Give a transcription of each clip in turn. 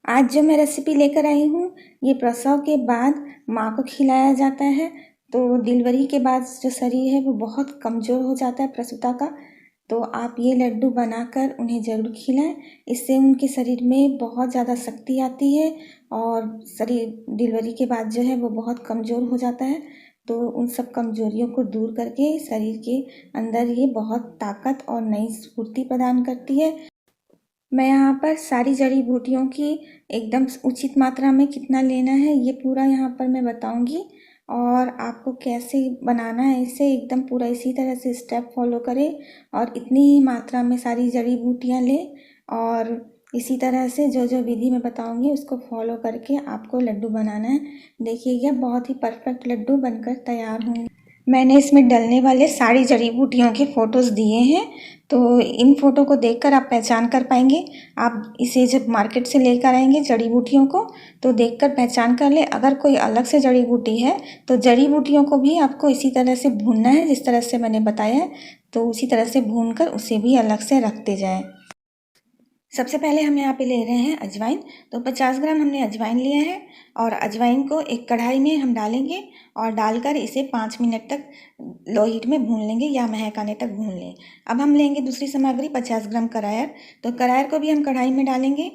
आज जो मैं रेसिपी लेकर आई हूँ, ये प्रसव के बाद माँ को खिलाया जाता है। तो डिलीवरी के बाद जो शरीर है वो बहुत कमज़ोर हो जाता है प्रसूता का। तो आप ये लड्डू बनाकर उन्हें ज़रूर खिलाएं। इससे उनके शरीर में बहुत ज़्यादा शक्ति आती है और शरीर डिलीवरी के बाद जो है वो बहुत कमज़ोर हो जाता है। तो उन सब कमज़ोरियों को दूर करके शरीर के अंदर ये बहुत ताकत और नई स्फूर्ति प्रदान करती है। मैं यहाँ पर सारी जड़ी बूटियों की एकदम उचित मात्रा में कितना लेना है ये पूरा यहाँ पर मैं बताऊँगी। और आपको कैसे बनाना है इसे एकदम पूरा इसी तरह से स्टेप फॉलो करें और इतनी ही मात्रा में सारी जड़ी बूटियाँ लें। और इसी तरह से जो जो विधि मैं बताऊँगी उसको फॉलो करके आपको लड्डू बनाना है। देखिएगा बहुत ही परफेक्ट लड्डू बनकर तैयार होंगे। मैंने इसमें डलने वाले सारी जड़ी बूटियों के फ़ोटोज़ दिए हैं। तो इन फ़ोटो को देखकर आप पहचान कर पाएंगे। आप इसे जब मार्केट से लेकर आएंगे जड़ी बूटियों को तो देखकर पहचान कर ले। अगर कोई अलग से जड़ी बूटी है तो जड़ी बूटियों को भी आपको इसी तरह से भूनना है जिस तरह से मैंने बताया है। तो उसी तरह से भूनकर उसे भी अलग से रखते जाएं। सबसे पहले हम यहाँ पे ले रहे हैं अजवाइन। तो 50 ग्राम हमने अजवाइन लिया है और अजवाइन को एक कढ़ाई में हम डालेंगे और डालकर इसे 5 मिनट तक लो हीट में भून लेंगे या महक आने तक भून लें। अब हम लेंगे दूसरी सामग्री 50 ग्राम करायर। तो करायर को भी हम कढ़ाई में डालेंगे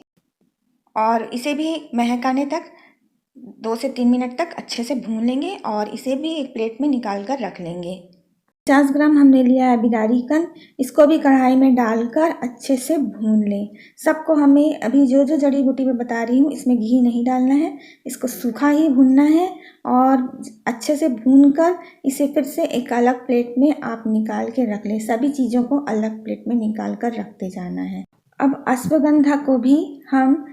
और इसे भी महक आने तक 2 से 3 मिनट तक अच्छे से भून लेंगे और इसे भी एक प्लेट में निकाल कर रख लेंगे। 50 ग्राम हमने लिया है बिदारी कंद। इसको भी कढ़ाई में डालकर अच्छे से भून लें। सबको हमें अभी जो जो जड़ी बूटी मैं बता रही हूँ इसमें घी नहीं डालना है, इसको सूखा ही भूनना है। और अच्छे से भूनकर इसे फिर से एक अलग प्लेट में आप निकाल के रख लें। सभी चीज़ों को अलग प्लेट में निकाल कर रखते जाना है। अब अश्वगंधा को भी हम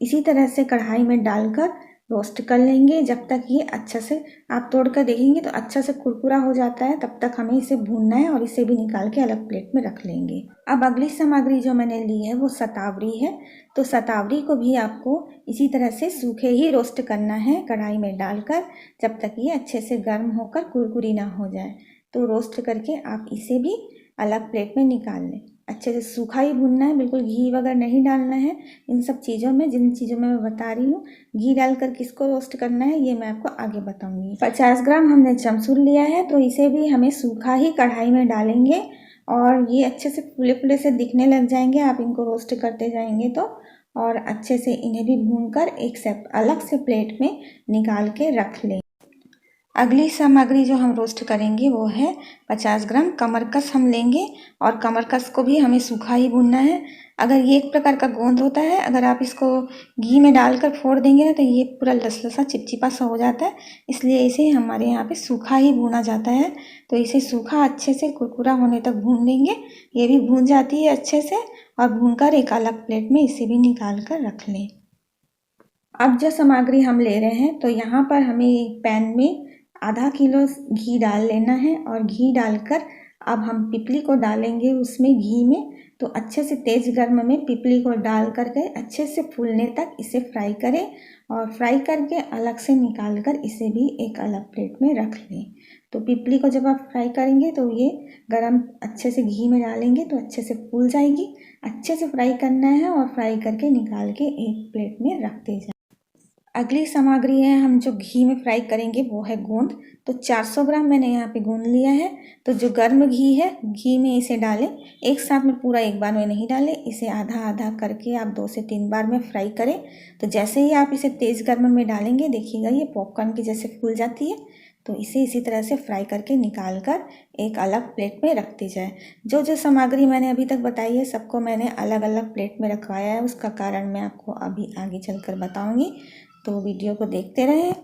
इसी तरह से कढ़ाई में डालकर रोस्ट कर लेंगे जब तक ये अच्छा से आप तोड़ कर देखेंगे तो अच्छा से कुरकुरा हो जाता है। तब तक हमें इसे भूनना है और इसे भी निकाल के अलग प्लेट में रख लेंगे। अब अगली सामग्री जो मैंने ली है वो शतावरी है। तो शतावरी को भी आपको इसी तरह से सूखे ही रोस्ट करना है कढ़ाई में डालकर जब तक ये अच्छे से गर्म होकर कुरकुरी ना हो जाए। तो रोस्ट करके आप इसे भी अलग प्लेट में निकाल लें। अच्छे से सूखा ही भूनना है, बिल्कुल घी वगैरह नहीं डालना है। इन सब चीज़ों में जिन चीज़ों में मैं बता रही हूँ घी डालकर किसको रोस्ट करना है ये मैं आपको आगे बताऊंगी। 50 ग्राम हमने चमसूल लिया है तो इसे भी हमें सूखा ही कढ़ाई में डालेंगे और ये अच्छे से फूले फूले से दिखने लग जाएंगे आप इनको रोस्ट करते जाएंगे तो। और अच्छे से इन्हें भी भूनकर एक से अलग से प्लेट में निकाल के रख लें। अगली सामग्री जो हम रोस्ट करेंगे वो है 50 ग्राम कमरकस हम लेंगे और कमरकस को भी हमें सूखा ही भूनना है। अगर ये एक प्रकार का गोंद होता है, अगर आप इसको घी में डालकर फोड़ देंगे ना तो ये पूरा लसलसा चिपचिपा सा हो जाता है। इसलिए इसे हमारे यहाँ पे सूखा ही भूना जाता है। तो इसे सूखा अच्छे से कुरकुरा होने तक भून लेंगे। ये भी भून जाती है अच्छे से और भूनकर एक अलग प्लेट में इसे भी निकाल कर रख लें। अब जो सामग्री हम ले रहे हैं तो यहाँ पर हमें एक पैन में आधा किलो घी डाल लेना है और घी डालकर अब हम पिपली को डालेंगे उसमें घी में। तो अच्छे से तेज़ गर्म में पिपली को डाल करके अच्छे से फूलने तक इसे फ्राई करें और फ्राई करके अलग से निकाल कर इसे भी एक अलग प्लेट में रख लें। तो पिपली को जब आप फ्राई करेंगे तो ये गरम अच्छे से घी में डालेंगे तो अच्छे से फूल जाएगी। अच्छे से फ्राई करना है और फ्राई करके निकाल के एक प्लेट में रखते जाए। अगली सामग्री है हम जो घी में फ्राई करेंगे वो है गोंद। तो 400 ग्राम मैंने यहाँ पे गोंद लिया है। तो जो गर्म घी है घी में इसे डालें। एक साथ में पूरा एक बार में नहीं डालें, इसे आधा आधा करके आप 2 से 3 बार में फ्राई करें। तो जैसे ही आप इसे तेज़ गर्म में डालेंगे देखिएगा ये पॉपकॉर्न की जैसे फूल जाती है। तो इसे इसी तरह से फ्राई करके निकाल कर एक अलग प्लेट में रखती जाए। जो जो सामग्री मैंने अभी तक बताई है सबको मैंने अलग अलग प्लेट में रखवाया है, उसका कारण मैं आपको अभी आगे चलकर बताऊंगी। तो वीडियो को देखते रहें।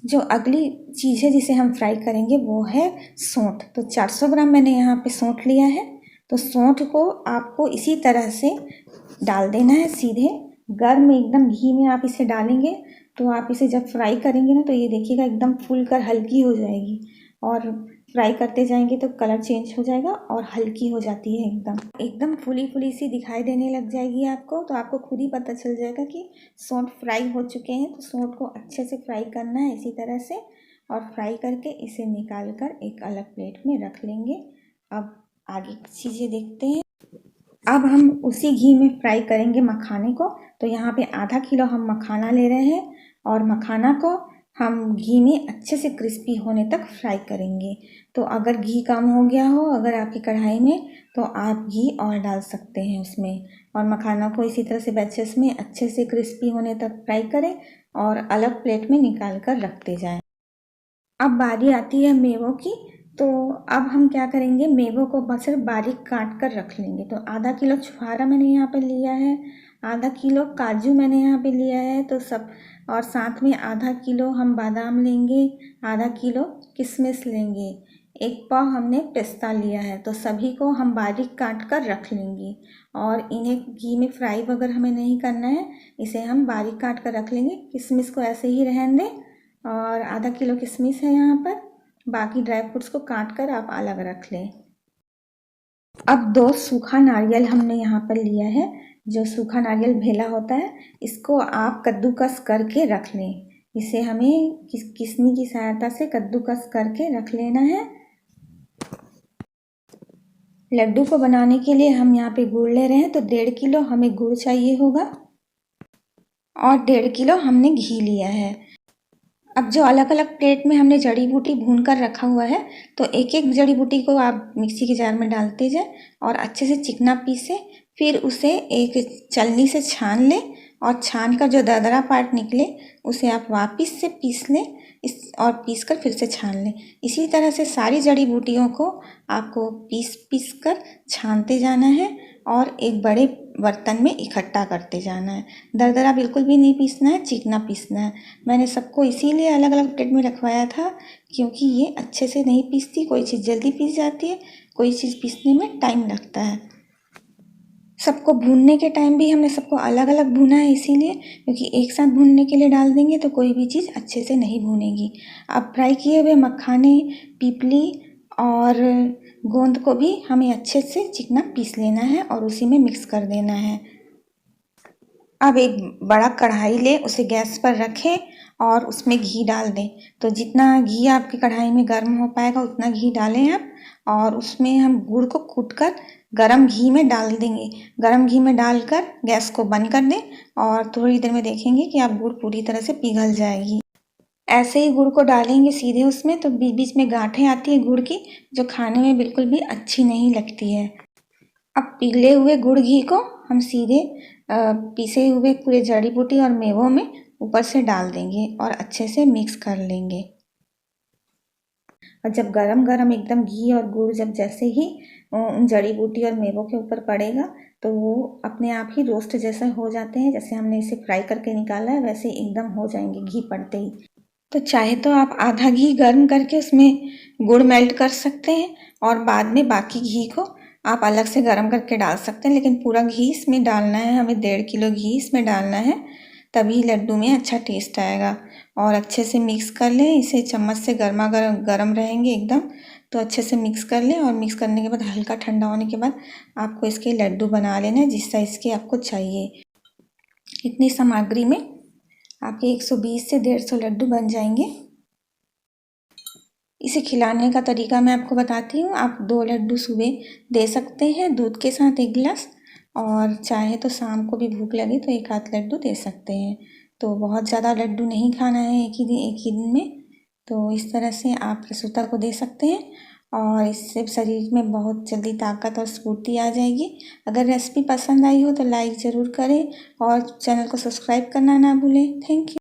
जो अगली चीज़ है जिसे हम फ्राई करेंगे वो है सौंठ। तो 400 ग्राम मैंने यहाँ पे सौंठ लिया है। तो सौंठ को आपको इसी तरह से डाल देना है सीधे गर्म एकदम घी में आप इसे डालेंगे। तो आप इसे जब फ्राई करेंगे ना तो ये देखिएगा एकदम फूल कर हल्की हो जाएगी और फ्राई करते जाएंगे तो कलर चेंज हो जाएगा और हल्की हो जाती है एकदम एकदम फूली फूली सी दिखाई देने लग जाएगी आपको। तो आपको खुद ही पता चल जाएगा कि सौंठ फ्राई हो चुके हैं। तो सौंठ को अच्छे से फ्राई करना है इसी तरह से और फ्राई करके इसे निकाल कर एक अलग प्लेट में रख लेंगे। अब आगे की चीज़ें देखते हैं। अब हम उसी घी में फ्राई करेंगे मखाने को। तो यहाँ पे आधा किलो हम मखाना ले रहे हैं और मखाना को हम घी में अच्छे से क्रिस्पी होने तक फ्राई करेंगे। तो अगर घी कम हो गया हो अगर आपकी कढ़ाई में तो आप घी और डाल सकते हैं उसमें। और मखाना को इसी तरह से बैचेस में अच्छे से क्रिस्पी होने तक फ्राई करें और अलग प्लेट में निकाल कर रखते जाएं। अब बारी आती है मेवों की। तो अब हम क्या करेंगे, मेवों को बस सिर्फ बारीक काट कर रख लेंगे। तो आधा किलो छुहारा मैंने यहाँ पे लिया है, आधा किलो काजू मैंने यहाँ पे लिया है तो सब, और साथ में आधा किलो हम बादाम लेंगे, आधा किलो किशमिश लेंगे, एक पाव हमने पिस्ता लिया है। तो सभी को हम बारीक काट कर रख लेंगे और इन्हें घी में फ्राई वगैरह हमें नहीं करना है, इसे हम बारीक काट कर रख लेंगे। किशमिश को ऐसे ही रहने दें और आधा किलो किशमिश है यहाँ पर। बाकी ड्राई फ्रूट्स को काट कर आप अलग रख लें। अब 2 सूखा नारियल हमने यहाँ पर लिया है। जो सूखा नारियल भेला होता है इसको आप कद्दूकस करके रख लें। इसे हमें किसनी की सहायता से कद्दूकस करके रख लेना है। लड्डू को बनाने के लिए हम यहाँ पे गुड़ ले रहे हैं। तो 1.5 किलो हमें गुड़ चाहिए होगा और 1.5 किलो हमने घी लिया है। अब जो अलग अलग प्लेट में हमने जड़ी बूटी भून कर रखा हुआ है तो एक एक जड़ी बूटी को आप मिक्सी के जार में डालते जाए और अच्छे से चिकना पीसे। फिर उसे एक छलनी से छान लें और छान कर जो दरदरा पार्ट निकले उसे आप वापस से पीस लें और पीस कर फिर से छान लें। इसी तरह से सारी जड़ी बूटियों को आपको पीस कर छानते जाना है और एक बड़े बर्तन में इकट्ठा करते जाना है। दरदरा बिल्कुल भी नहीं पीसना है, चिकना पीसना है। मैंने सबको इसीलिए अलग अलग प्लेट में रखवाया था क्योंकि ये अच्छे से नहीं पीसती। कोई चीज़ जल्दी पीस जाती है, कोई चीज़ पीसने में टाइम लगता है। सबको भूनने के टाइम भी हमने सबको अलग अलग भूना है इसीलिए, क्योंकि एक साथ भूनने के लिए डाल देंगे तो कोई भी चीज़ अच्छे से नहीं भूनेगी। अब फ्राई किए हुए मखाने, पीपली और गोंद को भी हमें अच्छे से चिकना पीस लेना है और उसी में मिक्स कर देना है। अब एक बड़ा कढ़ाई लें, उसे गैस पर रखें और उसमें घी डाल दें। तो जितना घी आपकी कढ़ाई में गर्म हो पाएगा उतना घी डालें आप, और उसमें हम गुड़ को कूट कर गरम घी में डाल देंगे। गरम घी में डालकर गैस को बंद कर दें और थोड़ी देर में देखेंगे कि आप गुड़ पूरी तरह से पिघल जाएगी। ऐसे ही गुड़ को डालेंगे सीधे उसमें तो बीच बीच में गांठें आती है गुड़ की, जो खाने में बिल्कुल भी अच्छी नहीं लगती है। अब पिघले हुए गुड़ घी को हम सीधे पीसे हुए पूरे जड़ी बूटी और मेवों में ऊपर से डाल देंगे और अच्छे से मिक्स कर लेंगे। और जब गरम गरम एकदम घी और गुड़ जब जैसे ही उन जड़ी बूटी और मेवों के ऊपर पड़ेगा तो वो अपने आप ही रोस्ट जैसे हो जाते हैं। जैसे हमने इसे फ्राई करके निकाला है वैसे एकदम हो जाएंगे घी पड़ते ही। तो चाहे तो आप आधा घी गर्म करके उसमें गुड़ मेल्ट कर सकते हैं और बाद में बाकी घी को आप अलग से गर्म करके डाल सकते हैं, लेकिन पूरा घी इसमें डालना है। हमें 1.5 किलो घी इसमें डालना है, तभी लड्डू में अच्छा टेस्ट आएगा। और अच्छे से मिक्स कर लें इसे, चम्मच से गर्मा गर्म रहेंगे एकदम। तो अच्छे से मिक्स कर लें और मिक्स करने के बाद हल्का ठंडा होने के बाद आपको इसके लड्डू बना लेना है जिस साइज़ के आपको चाहिए। इतनी सामग्री में आपके 120 से 150 लड्डू बन जाएंगे। इसे खिलाने का तरीका मैं आपको बताती हूँ। आप 2 लड्डू सुबह दे सकते हैं दूध के साथ 1 गिलास, और चाहे तो शाम को भी भूख लगे तो 1 आध लड्डू दे सकते हैं। तो बहुत ज़्यादा लड्डू नहीं खाना है एक ही दिन में। तो इस तरह से आप प्रसूता को दे सकते हैं और इससे शरीर में बहुत जल्दी ताकत और स्फूर्ति आ जाएगी। अगर रेसिपी पसंद आई हो तो लाइक ज़रूर करें और चैनल को सब्सक्राइब करना ना भूलें। Thank you.